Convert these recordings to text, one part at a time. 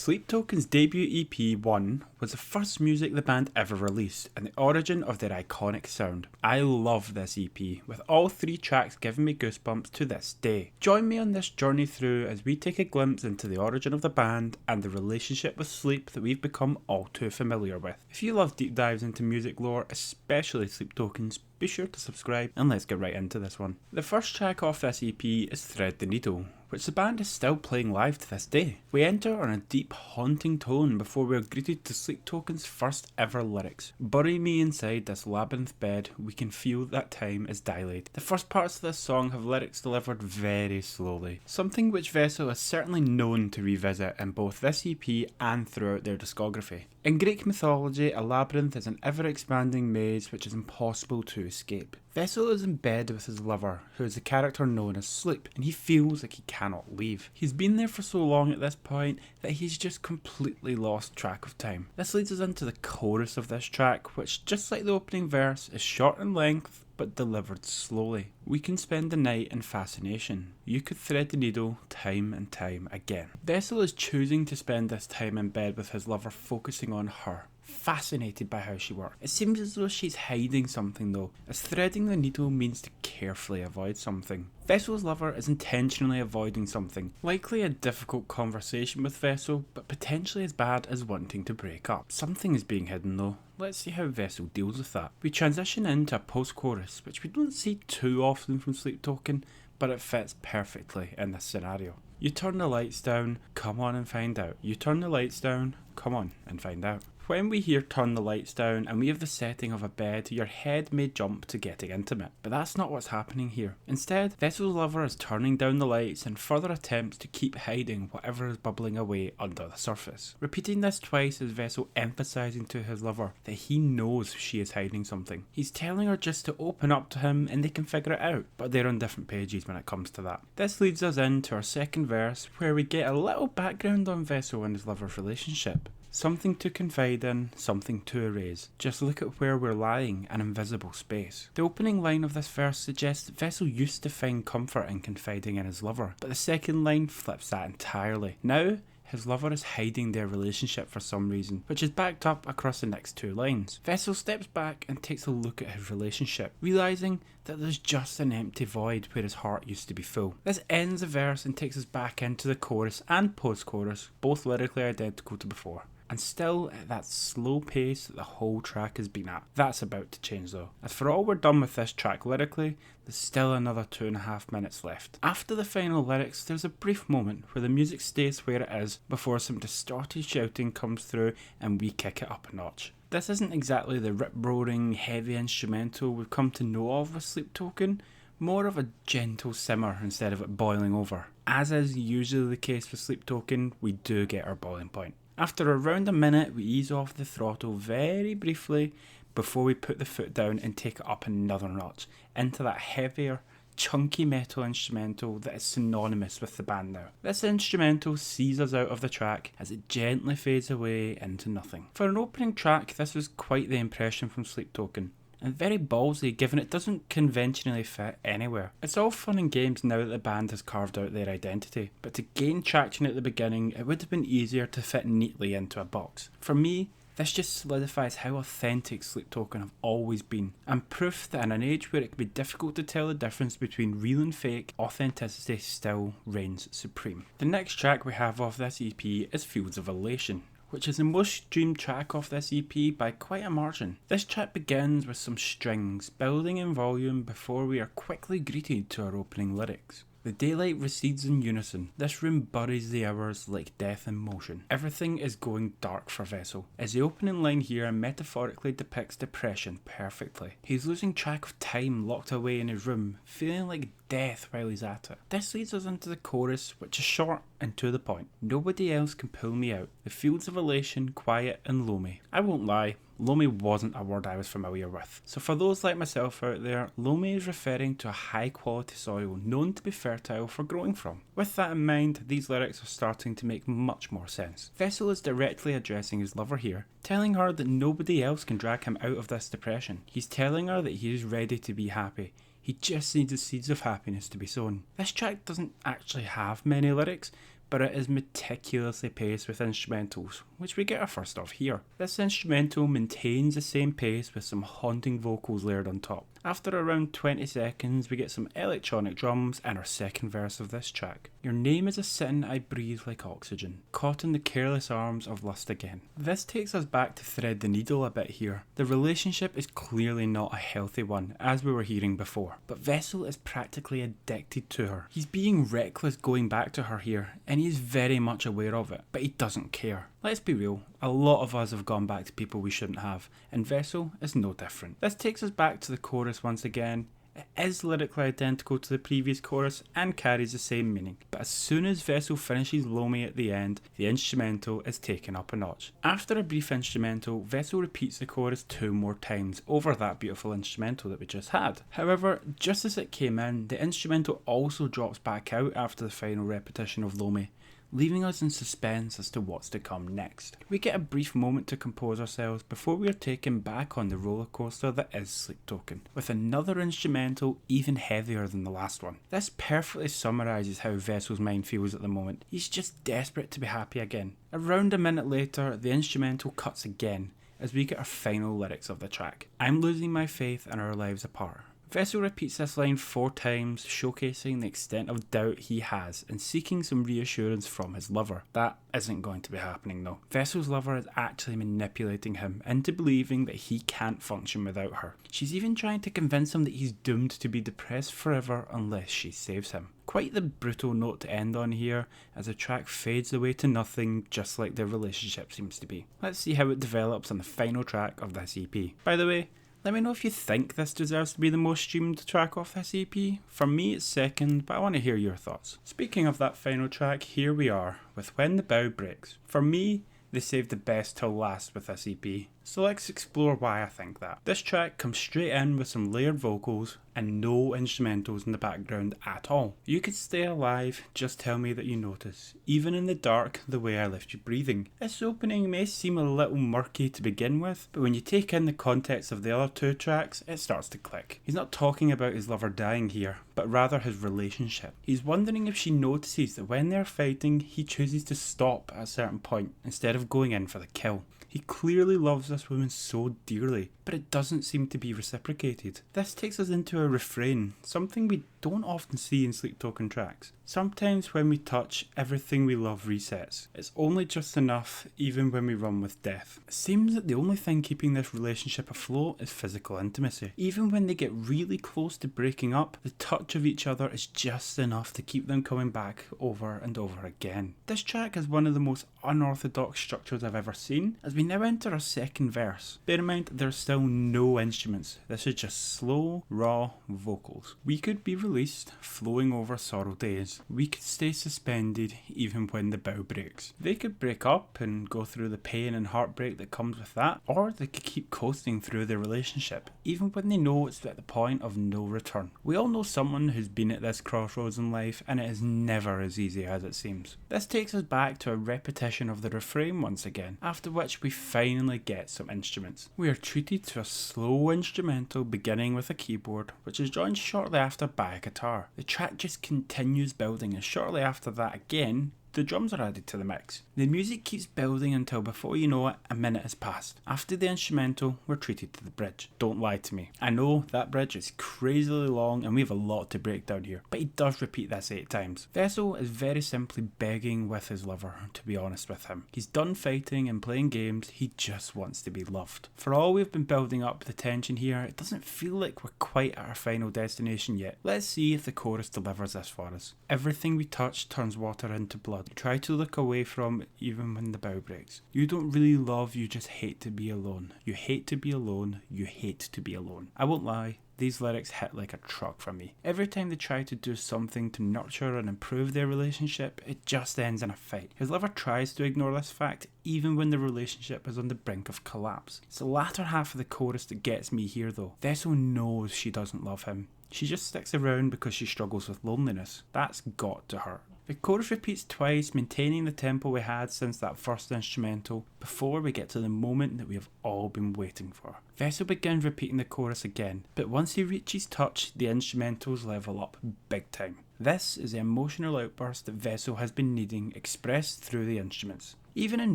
Sleep Token's debut EP, One, was the first music the band ever released and the origin of their iconic sound. I love this EP, with all 3 tracks giving me goosebumps to this day. Join me on this journey through as we take a glimpse into the origin of the band and the relationship with sleep that we've become all too familiar with. If you love deep dives into music lore, especially Sleep Tokens, be sure to subscribe and let's get right into this one. The first track off this EP is Thread the Needle, which the band is still playing live to this day. We enter on a deep, haunting tone before we are greeted to Sleep Token's first ever lyrics. Bury me inside this labyrinth bed, we can feel that time is dilated. The first parts of this song have lyrics delivered very slowly, something which Vessel is certainly known to revisit in both this EP and throughout their discography. In Greek mythology, a labyrinth is an ever-expanding maze which is impossible to escape. Vessel is in bed with his lover, who is the character known as Sleep, and he feels like he cannot leave. He's been there for so long at this point that he's just completely lost track of time. This leads us into the chorus of this track, which, just like the opening verse, is short in length but delivered slowly. We can spend the night in fascination. You could thread the needle time and time again. Vessel is choosing to spend this time in bed with his lover, focusing on her, fascinated by how she works. It seems as though she's hiding something though, as threading the needle means to carefully avoid something. Vessel's lover is intentionally avoiding something, likely a difficult conversation with Vessel, but potentially as bad as wanting to break up. Something is being hidden though. Let's see how Vessel deals with that. We transition into a post-chorus, which we don't see too often from Sleep Token, but it fits perfectly in this scenario. You turn the lights down, come on and find out. You turn the lights down, come on and find out. When we hear turn the lights down and we have the setting of a bed, your head may jump to getting intimate. But that's not what's happening here. Instead, Vessel's lover is turning down the lights in further attempts to keep hiding whatever is bubbling away under the surface. Repeating this twice is Vessel emphasising to his lover that he knows she is hiding something. He's telling her just to open up to him and they can figure it out, but they're on different pages when it comes to that. This leads us into our second verse, where we get a little background on Vessel and his lover's relationship. Something to confide in, something to erase. Just look at where we're lying, an invisible space. The opening line of this verse suggests that Vessel used to find comfort in confiding in his lover, but the second line flips that entirely. Now, his lover is hiding their relationship for some reason, which is backed up across the next 2 lines. Vessel steps back and takes a look at his relationship, realising that there's just an empty void where his heart used to be full. This ends the verse and takes us back into the chorus and post-chorus, both lyrically identical to before. And still at that slow pace that the whole track has been at. That's about to change though. As for all we're done with this track lyrically, there's still another 2.5 minutes left. After the final lyrics, there's a brief moment where the music stays where it is before some distorted shouting comes through and we kick it up a notch. This isn't exactly the rip-roaring, heavy instrumental we've come to know of with Sleep Token, more of a gentle simmer instead of it boiling over. As is usually the case with Sleep Token, we do get our boiling point. After around a minute, we ease off the throttle very briefly before we put the foot down and take it up another notch into that heavier, chunky metal instrumental that is synonymous with the band now. This instrumental sees us out of the track as it gently fades away into nothing. For an opening track, this was quite the impression from Sleep Token, and very ballsy given it doesn't conventionally fit anywhere. It's all fun and games now that the band has carved out their identity, but to gain traction at the beginning it would have been easier to fit neatly into a box. For me, this just solidifies how authentic Sleep Token have always been, and proof that in an age where it can be difficult to tell the difference between real and fake, authenticity still reigns supreme. The next track we have off this EP is Fields of Elation, which is the most streamed track off this EP by quite a margin. This track begins with some strings, building in volume before we are quickly greeted to our opening lyrics. The daylight recedes in unison. This room buries the hours like death in motion. Everything is going dark for Vessel, as the opening line here metaphorically depicts depression perfectly. He's losing track of time locked away in his room, feeling like death while he's at it. This leads us into the chorus, which is short and to the point. Nobody else can pull me out. The fields of elation, quiet and loamy. I won't lie, loamy wasn't a word I was familiar with. So for those like myself out there, loamy is referring to a high quality soil known to be fertile for growing from. With that in mind, these lyrics are starting to make much more sense. Vessel is directly addressing his lover here, telling her that nobody else can drag him out of this depression. He's telling her that he is ready to be happy. He just needs the seeds of happiness to be sown. This track doesn't actually have many lyrics, but it is meticulously paced with instrumentals, which we get our first of here. This instrumental maintains the same pace with some haunting vocals layered on top. After around 20 seconds, we get some electronic drums and our second verse of this track. Your name is a sin I breathe like oxygen, caught in the careless arms of lust again. This takes us back to thread the needle a bit here. The relationship is clearly not a healthy one, as we were hearing before, but Vessel is practically addicted to her. He's being reckless going back to her here, and he's very much aware of it, but he doesn't care. Let's be real, a lot of us have gone back to people we shouldn't have, and Vessel is no different. This takes us back to the chorus once again. It is lyrically identical to the previous chorus and carries the same meaning, but as soon as Vessel finishes Lomi at the end, the instrumental is taken up a notch. After a brief instrumental, Vessel repeats the chorus 2 more times over that beautiful instrumental that we just had. However, just as it came in, the instrumental also drops back out after the final repetition of Lomi, leaving us in suspense as to what's to come next. We get a brief moment to compose ourselves before we are taken back on the roller coaster that is Sleep Token, with another instrumental even heavier than the last one. This perfectly summarises how Vessel's mind feels at the moment. He's just desperate to be happy again. Around a minute later, the instrumental cuts again as we get our final lyrics of the track. I'm losing my faith and our lives apart. Vessel repeats this line 4 times, showcasing the extent of doubt he has and seeking some reassurance from his lover. That isn't going to be happening though. Vessel's lover is actually manipulating him into believing that he can't function without her. She's even trying to convince him that he's doomed to be depressed forever unless she saves him. Quite the brutal note to end on here, as the track fades away to nothing, just like their relationship seems to be. Let's see how it develops on the final track of this EP. By the way, let me know if you think this deserves to be the most streamed track off this EP. For me it's second, but I want to hear your thoughts. Speaking of that final track, here we are with When the Bow Breaks. For me, they saved the best till last with this EP, so let's explore why I think that. This track comes straight in with some layered vocals and no instrumentals in the background at all. You could stay alive, just tell me that you notice, even in the dark, the way I left you breathing. This opening may seem a little murky to begin with, but when you take in the context of the other 2 tracks, it starts to click. He's not talking about his lover dying here, but rather his relationship. He's wondering if she notices that when they're fighting, he chooses to stop at a certain point instead of going in for the kill. He clearly loves this woman so dearly, but it doesn't seem to be reciprocated. This takes us into a refrain, something we don't often see in Sleep Token tracks. Sometimes when we touch, everything we love resets. It's only just enough, even when we run with death. It seems that the only thing keeping this relationship afloat is physical intimacy. Even when they get really close to breaking up, the touch of each other is just enough to keep them coming back over and over again. This track has one of the most unorthodox structures I've ever seen, as we now enter our second verse. Bear in mind, there are still no instruments. This is just slow, raw vocals. We could be released, flowing over sorrow days. We could stay suspended even when the bow breaks. They could break up and go through the pain and heartbreak that comes with that, or they could keep coasting through their relationship, even when they know it's at the point of no return. We all know someone who's been at this crossroads in life, and it is never as easy as it seems. This takes us back to a repetition of the refrain once again, after which we finally get some instruments. We are treated to a slow instrumental beginning with a keyboard, which is joined shortly after by a guitar. The track just continues building, and shortly after that again, the drums are added to the mix. The music keeps building until before you know it, a minute has passed. After the instrumental, we're treated to the bridge. Don't lie to me. I know that bridge is crazily long and we have a lot to break down here, but he does repeat this 8 times. Vessel is very simply begging with his lover to be honest with him. He's done fighting and playing games, he just wants to be loved. For all we've been building up the tension here, it doesn't feel like we're quite at our final destination yet. Let's see if the chorus delivers this for us. Everything we touch turns water into blood. You try to look away from it even when the bow breaks. You don't really love, you just hate to be alone. You hate to be alone, you hate to be alone. I won't lie, these lyrics hit like a truck for me. Every time they try to do something to nurture and improve their relationship, it just ends in a fight. His lover tries to ignore this fact even when the relationship is on the brink of collapse. It's the latter half of the chorus that gets me here though. Vessel knows she doesn't love him. She just sticks around because she struggles with loneliness. That's got to hurt. The chorus repeats twice, maintaining the tempo we had since that first instrumental, before we get to the moment that we have all been waiting for. Vessel begins repeating the chorus again, but once he reaches touch, the instrumentals level up big time. This is the emotional outburst that Vessel has been needing expressed through the instruments. Even in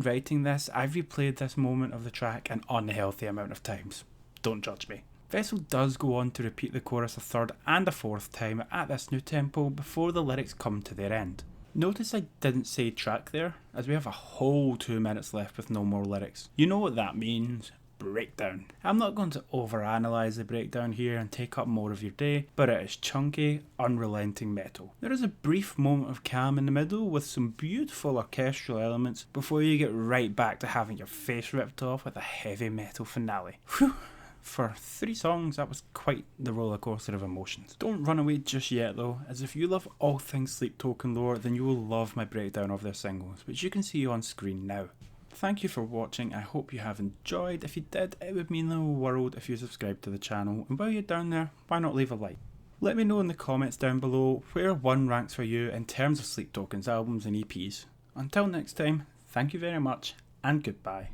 writing this, I've replayed this moment of the track an unhealthy amount of times. Don't judge me. Vessel does go on to repeat the chorus a third and a fourth time at this new tempo before the lyrics come to their end. Notice I didn't say track there, as we have a whole 2 minutes left with no more lyrics. You know what that means. Breakdown. I'm not going to overanalyze the breakdown here and take up more of your day, but it is chunky, unrelenting metal. There is a brief moment of calm in the middle with some beautiful orchestral elements before you get right back to having your face ripped off with a heavy metal finale. Whew. For 3 songs, that was quite the roller coaster of emotions. Don't run away just yet though, as if you love all things Sleep Token lore, then you will love my breakdown of their singles, which you can see on screen now. Thank you for watching, I hope you have enjoyed. If you did, it would mean the world if you subscribe to the channel, and while you're down there, why not leave a like? Let me know in the comments down below where one ranks for you in terms of Sleep Token's albums and EPs. Until next time, thank you very much, and goodbye.